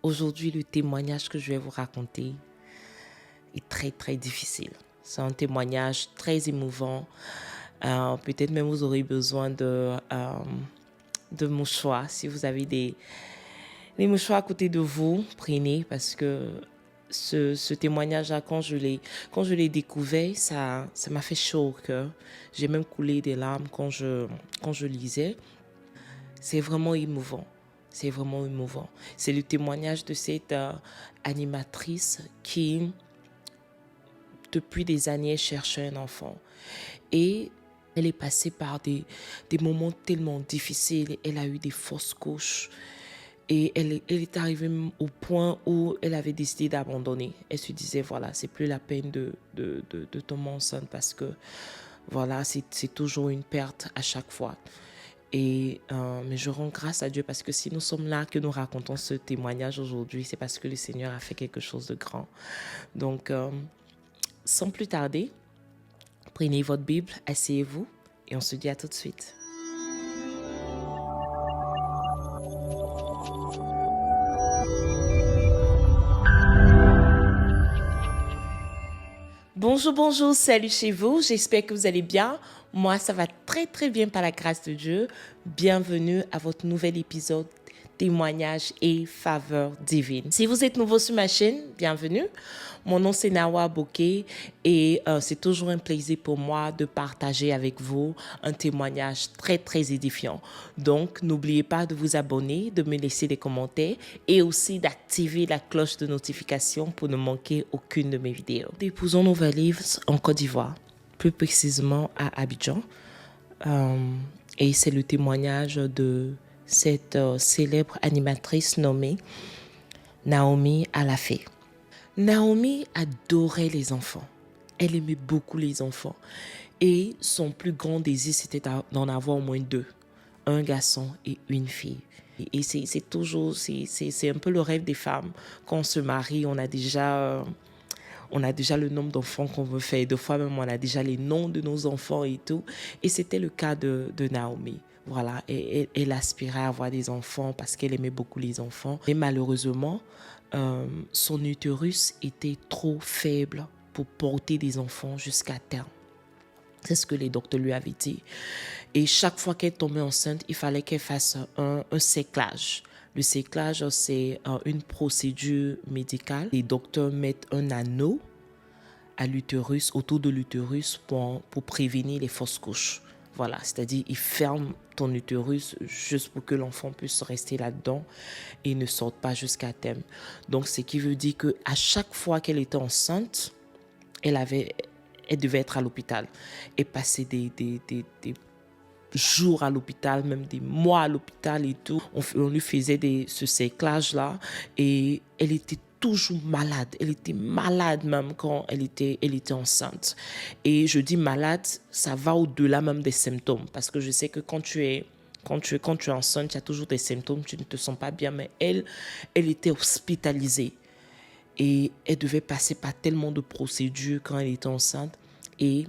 Aujourd'hui, le témoignage que je vais vous raconter est très, très difficile. C'est un témoignage très émouvant. Peut-être même vous aurez besoin de mouchoirs. Si vous avez des mouchoirs à côté de vous, prenez parce que ce témoignage-là, quand je l'ai découvert, ça m'a fait chaud au cœur. J'ai même coulé des larmes quand je lisais. C'est vraiment émouvant. C'est vraiment émouvant. C'est le témoignage de cette animatrice qui, depuis des années, cherchait un enfant. Et elle est passée par des moments tellement difficiles. Elle a eu des fausses couches. Et elle est arrivée au point où elle avait décidé d'abandonner. Elle se disait, voilà, c'est plus la peine de tomber enceinte parce que, voilà, c'est toujours une perte à chaque fois. Mais je rends grâce à Dieu parce que si nous sommes là, que nous racontons ce témoignage aujourd'hui, c'est parce que le Seigneur a fait quelque chose de grand. Donc, sans plus tarder, prenez votre Bible, asseyez-vous et on se dit à tout de suite. Bonjour, bonjour, salut chez vous, j'espère que vous allez bien. Moi, ça va très très bien par la grâce de Dieu. Bienvenue à votre nouvel épisode témoignage et faveur divine. Si vous êtes nouveau sur ma chaîne, bienvenue. Mon nom c'est Nawa Bokeh et c'est toujours un plaisir pour moi de partager avec vous un témoignage très très édifiant. Donc n'oubliez pas de vous abonner, de me laisser des commentaires et aussi d'activer la cloche de notification pour ne manquer aucune de mes vidéos. Déposons nos valises en Côte d'Ivoire, plus précisément à Abidjan. Et c'est le témoignage de cette célèbre animatrice nommée Naomi Alafé. Naomi adorait les enfants. Elle aimait beaucoup les enfants. Et son plus grand désir, c'était d'en avoir au moins 2. Un garçon et une fille. Et c'est toujours, c'est un peu le rêve des femmes. Quand on se marie, on a déjà le nombre d'enfants qu'on veut faire. Deux fois même, on a déjà les noms de nos enfants et tout. Et c'était le cas de Naomi. Voilà, et elle aspirait à avoir des enfants parce qu'elle aimait beaucoup les enfants. Et malheureusement, son utérus était trop faible pour porter des enfants jusqu'à terme. C'est ce que les docteurs lui avaient dit. Et chaque fois qu'elle tombait enceinte, il fallait qu'elle fasse un séclage. Le séclage, c'est une procédure médicale. Les docteurs mettent un anneau à l'utérus, autour de l'utérus pour prévenir les fausses couches. Voilà, c'est-à-dire ils ferment ton utérus juste pour que l'enfant puisse rester là-dedans et ne sorte pas jusqu'à terme. Donc, ce qui veut dire qu'à chaque fois qu'elle était enceinte, elle devait être à l'hôpital et passer des jours à l'hôpital, même des mois à l'hôpital et tout. On lui faisait ce séclage-là et elle était toujours malade. Elle était malade même quand elle était enceinte. Et je dis malade, ça va au-delà même des symptômes. Parce que je sais que quand tu es enceinte, tu as toujours des symptômes, tu ne te sens pas bien. Mais elle était hospitalisée. Et elle devait passer par tellement de procédures quand elle était enceinte. Et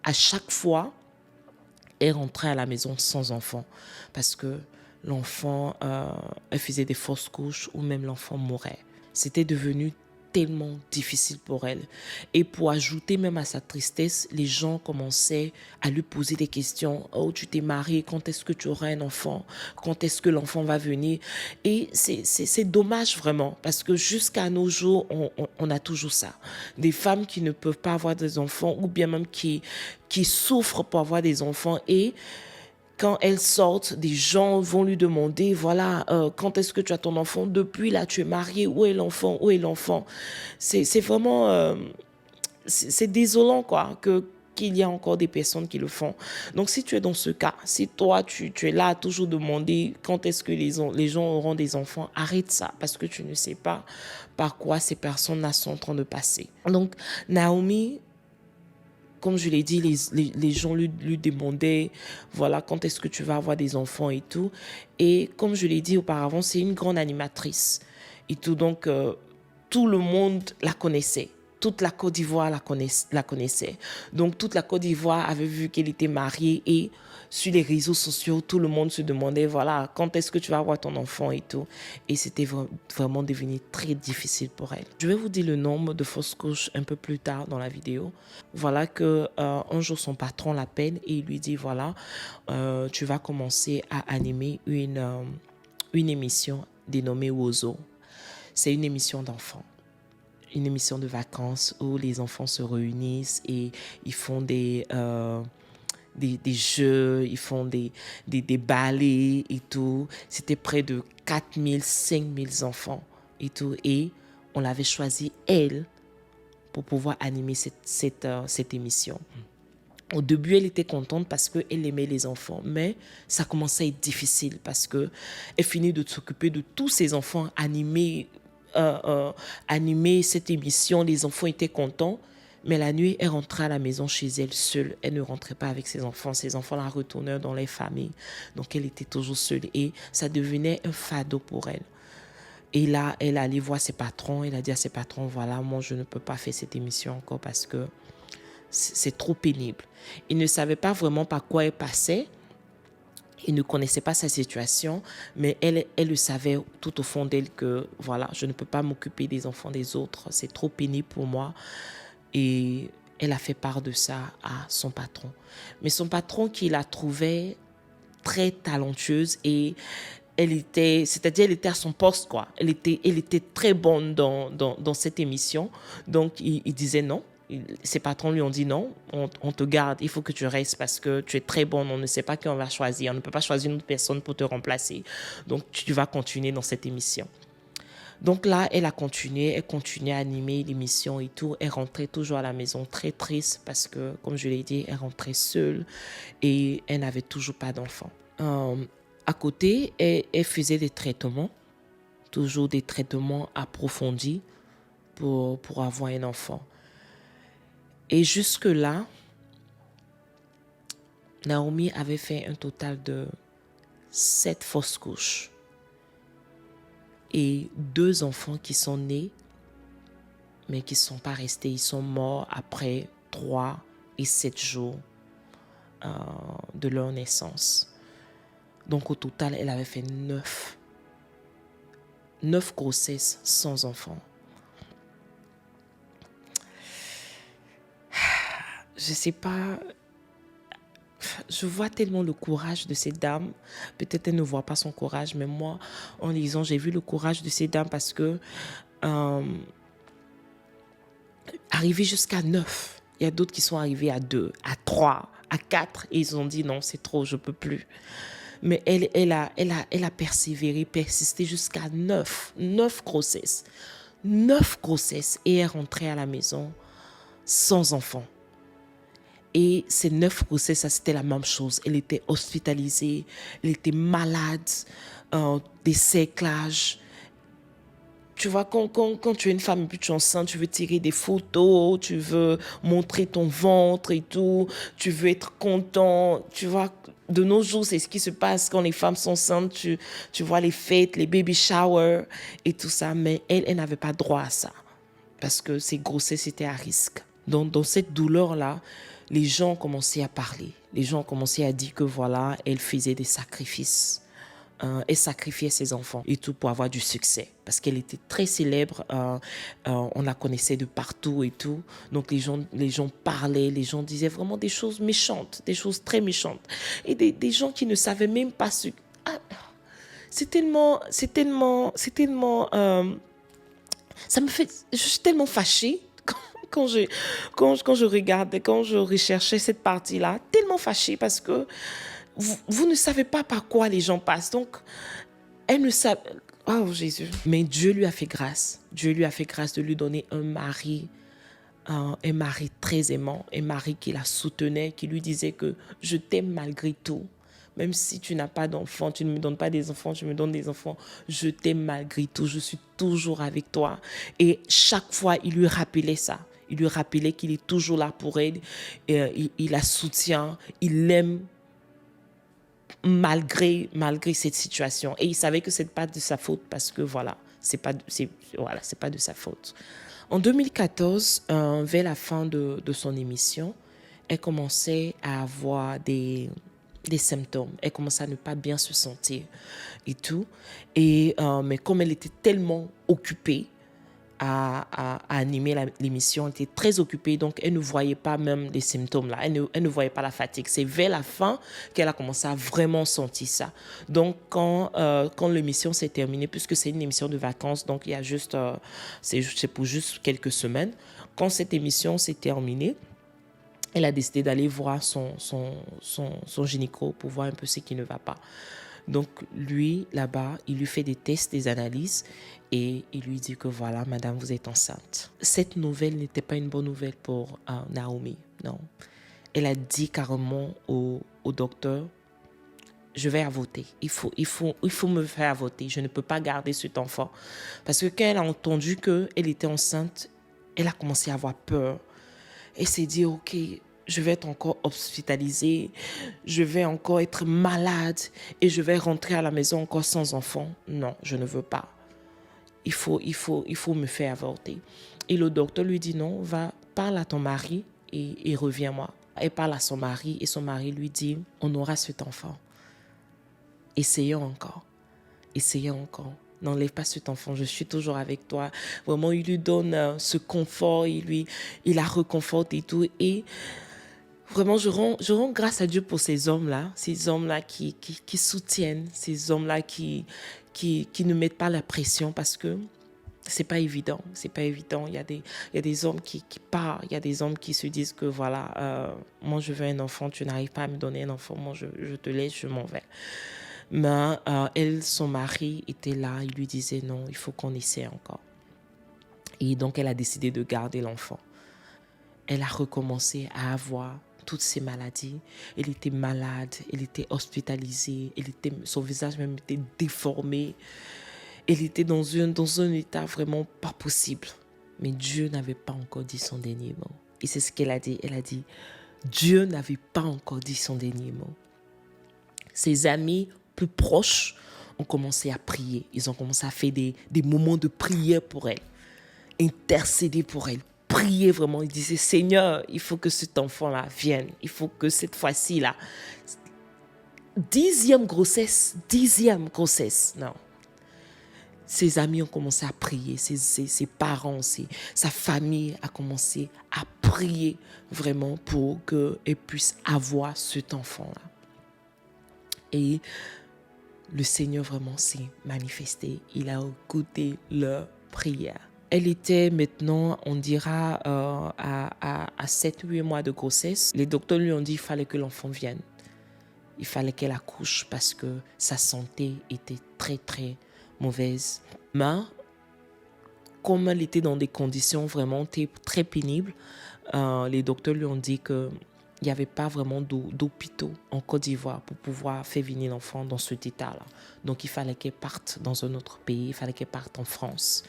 à chaque fois, elle rentrait à la maison sans enfant. Parce que l'enfant, elle faisait des fausses couches ou même l'enfant mourait. C'était devenu tellement difficile pour elle. Et pour ajouter même à sa tristesse, les gens commençaient à lui poser des questions. « Oh, tu t'es mariée, quand est-ce que tu auras un enfant? Quand est-ce que l'enfant va venir ?» Et c'est dommage vraiment, parce que jusqu'à nos jours, on a toujours ça. Des femmes qui ne peuvent pas avoir des enfants ou bien même qui souffrent pour avoir des enfants et quand elles sortent, des gens vont lui demander, voilà, quand est-ce que tu as ton enfant? Depuis là, tu es mariée, où est l'enfant? Où est l'enfant? C'est vraiment, c'est désolant quoi, qu'il y a encore des personnes qui le font. Donc, si tu es dans ce cas, si toi, tu es là à toujours demander quand est-ce que les gens auront des enfants, arrête ça parce que tu ne sais pas par quoi ces personnes-là sont en train de passer. Donc, Naomi, comme je l'ai dit, les gens lui demandaient, voilà, quand est-ce que tu vas avoir des enfants et tout. Et comme je l'ai dit auparavant, c'est une grande animatrice et tout. Donc, tout le monde la connaissait. toute la Côte d'Ivoire la connaissait. Donc, toute la Côte d'Ivoire avait vu qu'elle était mariée et sur les réseaux sociaux, tout le monde se demandait, voilà, quand est-ce que tu vas avoir ton enfant et tout. Et c'était vraiment devenu très difficile pour elle. Je vais vous dire le nombre de fausses couches un peu plus tard dans la vidéo. Voilà que un jour, son patron l'appelle et il lui dit, voilà, tu vas commencer à animer une émission dénommée Wozo. C'est une émission d'enfants. Une émission de vacances où les enfants se réunissent et ils font des jeux, ils font des ballets et tout. C'était près de 4000, 5000 enfants et tout. Et on l'avait choisi, elle, pour pouvoir animer cette émission. Au début, elle était contente parce qu'elle aimait les enfants, mais ça commençait à être difficile parce qu'elle finit de s'occuper de tous ces enfants, animer cette émission. Les enfants étaient contents, mais la nuit, elle rentrait à la maison chez elle seule. Elle ne rentrait pas avec ses enfants. Ses enfants la retournaient dans les familles. Donc, elle était toujours seule et ça devenait un fardeau pour elle. Et là, elle allait voir ses patrons. Elle a dit à ses patrons, voilà, moi, je ne peux pas faire cette émission encore parce que c'est trop pénible. Il ne savait pas vraiment par quoi elle passait. Il ne connaissait pas sa situation, mais elle le savait tout au fond d'elle que, voilà, je ne peux pas m'occuper des enfants des autres. C'est trop pénible pour moi. Et elle a fait part de ça à son patron. Mais son patron qui la trouvait très talentueuse et elle était à son poste, quoi. Elle était très bonne dans cette émission. Donc, il disait non. Ses patrons lui ont dit non, on te garde, il faut que tu restes parce que tu es très bonne, on ne sait pas qui on va choisir, on ne peut pas choisir une autre personne pour te remplacer. Donc, tu vas continuer dans cette émission. Donc là, elle continuait à animer l'émission et tout. Elle rentrait toujours à la maison très triste parce que, comme je l'ai dit, elle rentrait seule et elle n'avait toujours pas d'enfant. À côté, elle faisait des traitements, toujours des traitements approfondis pour avoir un enfant. Et jusque-là, Naomi avait fait un total de 7 fausses couches. Et 2 enfants qui sont nés, mais qui ne sont pas restés. Ils sont morts après 3 et 7 jours de leur naissance. Donc au total, elle avait fait 9 grossesses sans enfants. Je ne sais pas, je vois tellement le courage de ces dames. Peut-être elle ne voit pas son courage, mais moi, en lisant, j'ai vu le courage de ces dames parce que arriver jusqu'à 9, il y a d'autres qui sont arrivés à 2, à 3, à 4 et ils ont dit non, c'est trop, je ne peux plus. Mais elle a persévéré, persisté jusqu'à 9 grossesses. 9 grossesses et elle rentrait à la maison sans enfant. Et ces 9 grossesses, ça c'était la même chose. Elle était hospitalisée, elle était malade, des séclages. Tu vois, quand tu es une femme et puis tu es enceinte, tu veux tirer des photos, tu veux montrer ton ventre et tout, tu veux être content. Tu vois, de nos jours, c'est ce qui se passe quand les femmes sont enceintes. Tu vois les fêtes, les baby showers et tout ça. Mais elle n'avait pas droit à ça parce que ses grossesses étaient à risque. Donc, dans cette douleur-là, les gens ont commencé à parler. Les gens ont commencé à dire que voilà, elle faisait des sacrifices. Elle sacrifiait ses enfants et tout pour avoir du succès. Parce qu'elle était très célèbre. On la connaissait de partout et tout. Donc les gens parlaient, les gens disaient vraiment des choses méchantes, des choses très méchantes. Et des gens qui ne savaient même pas ce... Ah, c'est tellement... ça me fait... Je suis tellement fâchée. Quand je regardais, quand je recherchais cette partie-là, tellement fâchée parce que vous ne savez pas par quoi les gens passent. Donc, elle ne savait... Oh, Jésus. Mais Dieu lui a fait grâce. Dieu lui a fait grâce de lui donner un mari très aimant, un mari qui la soutenait, qui lui disait que je t'aime malgré tout. Même si tu n'as pas d'enfants, tu ne me donnes pas des enfants, tu me donnes des enfants, je t'aime malgré tout, je suis toujours avec toi. Et chaque fois, il lui rappelait ça. Il lui rappelait qu'il est toujours là pour elle. Et il la soutient, il l'aime malgré cette situation. Et il savait que ce n'est pas de sa faute parce que voilà, c'est pas de sa faute. En 2014, vers la fin de son émission, elle commençait à avoir des symptômes. Elle commençait à ne pas bien se sentir et tout. Mais comme elle était tellement occupée à animer l'émission, elle était très occupée, donc elle ne voyait pas même les symptômes là, elle ne voyait pas la fatigue. C'est vers la fin qu'elle a commencé à vraiment sentir ça. Donc quand l'émission s'est terminée, puisque c'est une émission de vacances, donc il y a juste, c'est pour juste quelques semaines, quand cette émission s'est terminée, elle a décidé d'aller voir son gynéco pour voir un peu ce qui ne va pas. Donc, lui, là-bas, il lui fait des tests, des analyses et il lui dit que voilà, madame, vous êtes enceinte. Cette nouvelle n'était pas une bonne nouvelle pour Naomi, non. Elle a dit carrément au docteur, je vais avorter. Il faut me faire avorter. Je ne peux pas garder cet enfant. Parce que quand elle a entendu qu'elle était enceinte, elle a commencé à avoir peur. Elle s'est dit, ok, je vais être encore hospitalisée, je vais encore être malade et je vais rentrer à la maison encore sans enfant. Non, je ne veux pas. Il faut me faire avorter. Et le docteur lui dit, non, va, parle à ton mari et reviens-moi. Elle parle à son mari et son mari lui dit, on aura cet enfant. Essayons encore. Essayons encore. N'enlève pas cet enfant, je suis toujours avec toi. Vraiment, il lui donne ce confort, il la réconforte et tout. Et vraiment, je rends grâce à Dieu pour ces hommes-là qui soutiennent, ces hommes-là qui ne mettent pas la pression parce que c'est pas évident. Il y a des hommes qui partent, il y a des hommes qui se disent que voilà, moi je veux un enfant, tu n'arrives pas à me donner un enfant, moi je te laisse, je m'en vais. Mais elle, son mari était là, il lui disait non, il faut qu'on essaie encore. Et donc elle a décidé de garder l'enfant. Elle a recommencé à avoir toutes ces maladies. Elle était malade, elle était hospitalisée, son visage même était déformé. Elle était dans un état vraiment pas possible. Mais Dieu n'avait pas encore dit son dernier mot. Et c'est ce qu'elle a dit. Elle a dit, Dieu n'avait pas encore dit son dernier mot. Ses amis plus proches ont commencé à prier. Ils ont commencé à faire des moments de prière pour elle, intercéder pour elle, prier vraiment. Ils disaient, Seigneur, il faut que cet enfant-là vienne. Il faut que cette fois-ci-là, 10e grossesse, non. Ses amis ont commencé à prier, ses parents, sa famille a commencé à prier vraiment pour qu'elle puisse avoir cet enfant-là. Et le Seigneur vraiment s'est manifesté. Il a écouté leur prière. Elle était maintenant, on dira, à 7-8 mois de grossesse. Les docteurs lui ont dit qu'il fallait que l'enfant vienne. Il fallait qu'elle accouche parce que sa santé était très, très mauvaise. Mais comme elle était dans des conditions vraiment très pénibles, les docteurs lui ont dit que il n'y avait pas vraiment d'hôpitaux en Côte d'Ivoire pour pouvoir faire venir l'enfant dans cet état-là. Donc, il fallait qu'elle parte dans un autre pays, il fallait qu'elle parte en France.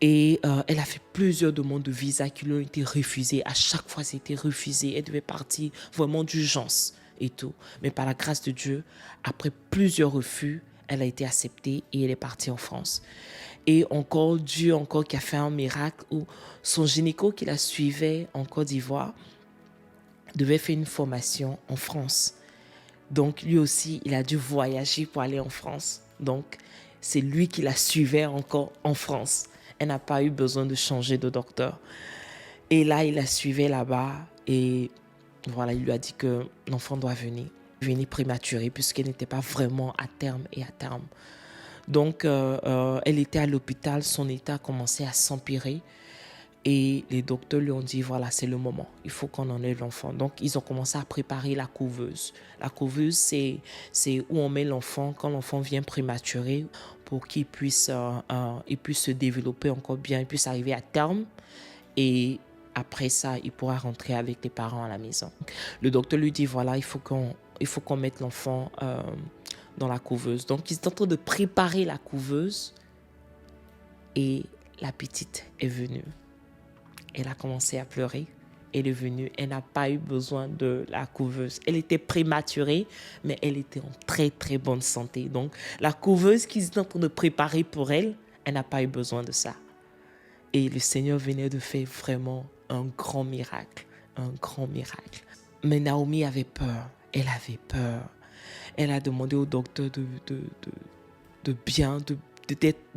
Et elle a fait plusieurs demandes de visa qui lui ont été refusées. À chaque fois, c'était refusé. Elle devait partir vraiment d'urgence et tout. Mais par la grâce de Dieu, après plusieurs refus, elle a été acceptée et elle est partie en France. Et encore, Dieu qui a fait un miracle où son gynéco qui la suivait en Côte d'Ivoire devait faire une formation en France. Donc, lui aussi, il a dû voyager pour aller en France. Donc, c'est lui qui la suivait encore en France. Elle n'a pas eu besoin de changer de docteur. Et là, il la suivait là-bas et voilà, il lui a dit que l'enfant doit venir prématuré puisqu'elle n'était pas vraiment à terme. Donc, elle était à l'hôpital, son état commençait à s'empirer. Et les docteurs lui ont dit, voilà, c'est le moment. Il faut qu'on enlève l'enfant. Donc, ils ont commencé à préparer la couveuse. La couveuse, c'est où on met l'enfant quand l'enfant vient prématuré pour qu'il puisse se développer encore bien, il puisse arriver à terme. Et après ça, il pourra rentrer avec les parents à la maison. Le docteur lui dit, voilà, il faut qu'on mette l'enfant dans la couveuse. Donc, ils sont en train de préparer la couveuse. Et la petite est venue. Elle a commencé à pleurer. Elle est venue. Elle n'a pas eu besoin de la couveuse. Elle était prématurée, mais elle était en très, très bonne santé. Donc, la couveuse qu'ils étaient en train de préparer pour elle, elle n'a pas eu besoin de ça. Et le Seigneur venait de faire vraiment un grand miracle. Un grand miracle. Mais Naomi avait peur. Elle avait peur. Elle a demandé au docteur de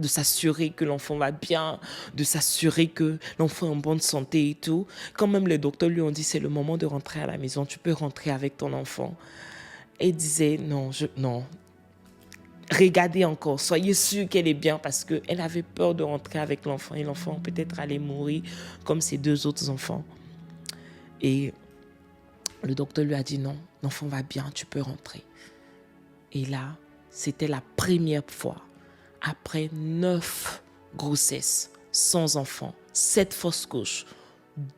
s'assurer que l'enfant va bien, de s'assurer que l'enfant est en bonne santé et tout. Quand même les docteurs lui ont dit c'est le moment de rentrer à la maison, tu peux rentrer avec ton enfant. Elle disait non, regardez encore, soyez sûr qu'elle est bien parce qu'elle avait peur de rentrer avec l'enfant et l'enfant peut-être allait mourir comme ses deux autres enfants. Et le docteur lui a dit non, l'enfant va bien, tu peux rentrer. Et là, c'était la première fois, après 9 grossesses, sans enfants, 7 fausses couches,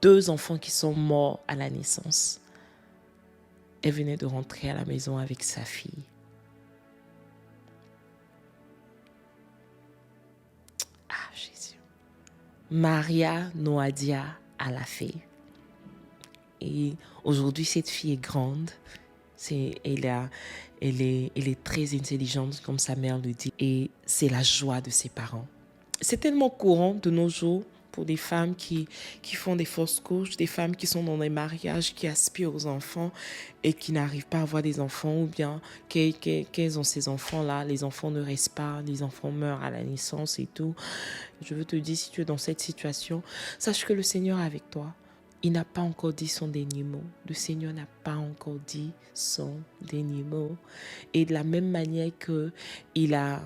2 enfants qui sont morts à la naissance. Elle venait de rentrer à la maison avec sa fille. Ah, Jésus. Maria Noadia a la fait. Et aujourd'hui, cette fille est grande. Elle est très intelligente, comme sa mère le dit. Et c'est la joie de ses parents. C'est tellement courant de nos jours pour des femmes qui font des fausses couches, des femmes qui sont dans des mariages, qui aspirent aux enfants et qui n'arrivent pas à avoir des enfants, ou bien qu'elles ont ces enfants-là, les enfants ne restent pas, les enfants meurent à la naissance et tout. Je veux te dire, si tu es dans cette situation, sache que le Seigneur est avec toi. Il n'a pas encore dit son dernier mot. Le Seigneur n'a pas encore dit son dernier mot. Et de la même manière qu'il a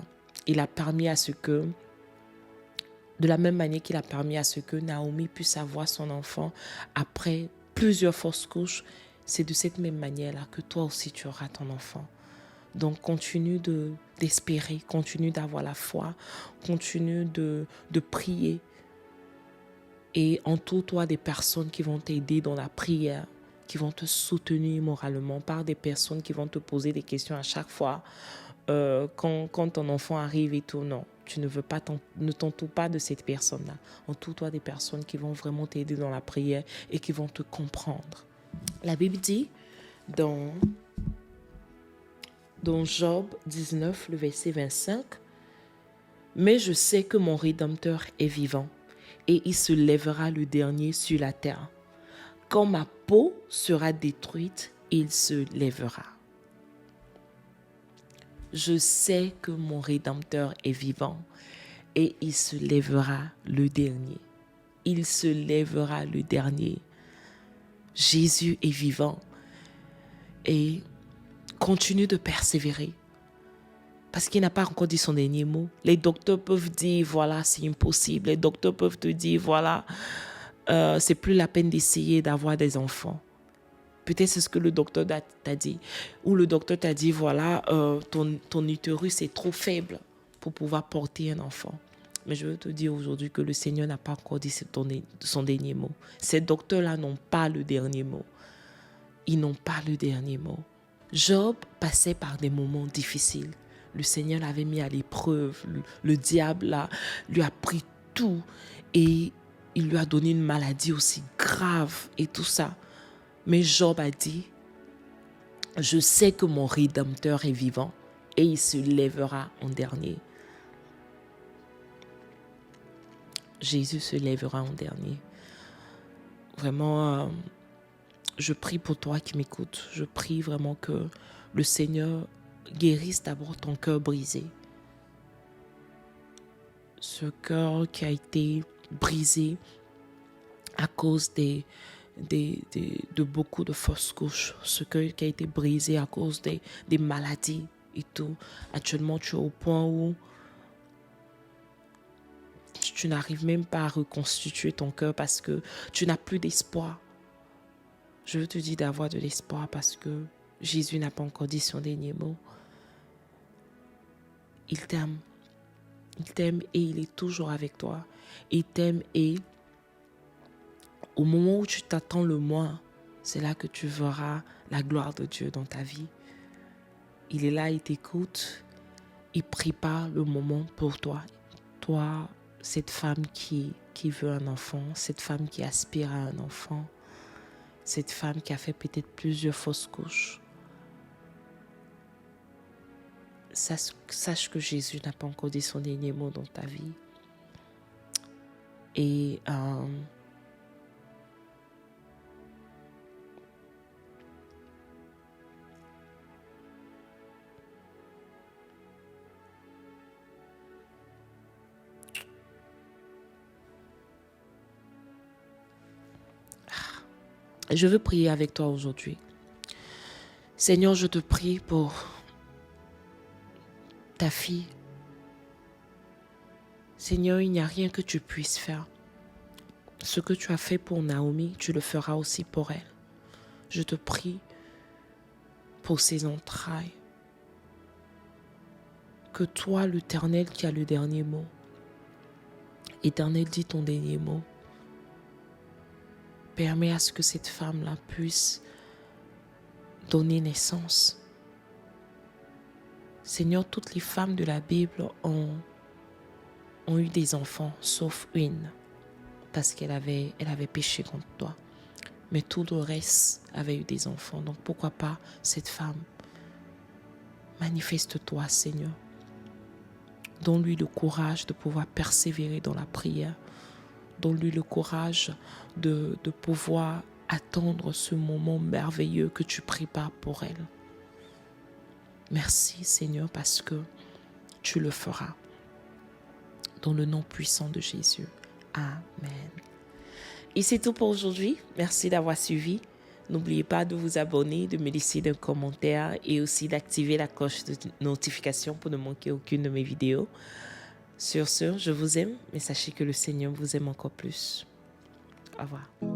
permis à ce que Naomi puisse avoir son enfant après plusieurs fausses couches, c'est de cette même manière-là que toi aussi tu auras ton enfant. Donc continue d'espérer, continue d'avoir la foi, continue de prier. Et entoure-toi des personnes qui vont t'aider dans la prière, qui vont te soutenir moralement, par des personnes qui vont te poser des questions à chaque fois. Quand ton enfant arrive et tout, non, tu ne t'entoures pas de cette personne-là. Entoure-toi des personnes qui vont vraiment t'aider dans la prière et qui vont te comprendre. La Bible dit dans Job 19, le verset 25, « Mais je sais que mon Rédempteur est vivant, et il se lèvera le dernier sur la terre. Quand ma peau sera détruite, il se lèvera. » Je sais que mon Rédempteur est vivant et il se lèvera le dernier. Il se lèvera le dernier. Jésus est vivant et continue de persévérer. Parce qu'il n'a pas encore dit son dernier mot. Les docteurs peuvent dire, voilà, c'est impossible. Les docteurs peuvent te dire, voilà, c'est plus la peine d'essayer d'avoir des enfants. Peut-être c'est ce que le docteur t'a dit. Ou le docteur t'a dit, voilà, ton utérus est trop faible pour pouvoir porter un enfant. Mais je veux te dire aujourd'hui que le Seigneur n'a pas encore dit son dernier mot. Ces docteurs-là n'ont pas le dernier mot. Ils n'ont pas le dernier mot. Job passait par des moments difficiles. Le Seigneur l'avait mis à l'épreuve. Le diable lui a pris tout. Et il lui a donné une maladie aussi grave et tout ça. Mais Job a dit, je sais que mon Rédempteur est vivant et il se lèvera en dernier. Jésus se lèvera en dernier. Vraiment, je prie pour toi qui m'écoutes. Je prie vraiment que le Seigneur guérisse d'abord ton cœur brisé. Ce cœur qui a été brisé à cause de beaucoup de fausses couches. Ce cœur qui a été brisé à cause des maladies et tout. Actuellement, tu es au point où tu n'arrives même pas à reconstituer ton cœur parce que tu n'as plus d'espoir. Je veux te dire d'avoir de l'espoir parce que Jésus n'a pas encore dit son dernier mot. Il t'aime. Il t'aime et il est toujours avec toi. Il t'aime et au moment où tu t'attends le moins, c'est là que tu verras la gloire de Dieu dans ta vie. Il est là, il t'écoute. Il prépare le moment pour toi. Toi, cette femme qui veut un enfant, cette femme qui aspire à un enfant, cette femme qui a fait peut-être plusieurs fausses couches. Sache que Jésus n'a pas encore dit son dernier mot dans ta vie. Et je veux prier avec toi aujourd'hui. Seigneur, je te prie pour ta fille. Seigneur, il n'y a rien que tu puisses faire. Ce que tu as fait pour Naomi, tu le feras aussi pour elle. Je te prie pour ses entrailles. Que toi, l'Éternel qui a le dernier mot, Éternel, dis ton dernier mot. Permets à ce que cette femme-là puisse donner naissance. Seigneur, toutes les femmes de la Bible ont eu des enfants, sauf une, parce qu'elle avait péché contre toi. Mais tout le reste avait eu des enfants. Donc pourquoi pas cette femme? Manifeste-toi, Seigneur. Donne-lui le courage de pouvoir persévérer dans la prière. Donne-lui le courage de pouvoir attendre ce moment merveilleux que tu prépares pour elle. Merci, Seigneur, parce que tu le feras. Dans le nom puissant de Jésus. Amen. Et c'est tout pour aujourd'hui. Merci d'avoir suivi. N'oubliez pas de vous abonner, de me laisser un commentaire et aussi d'activer la cloche de notification pour ne manquer aucune de mes vidéos. Sur ce, je vous aime, mais sachez que le Seigneur vous aime encore plus. Au revoir.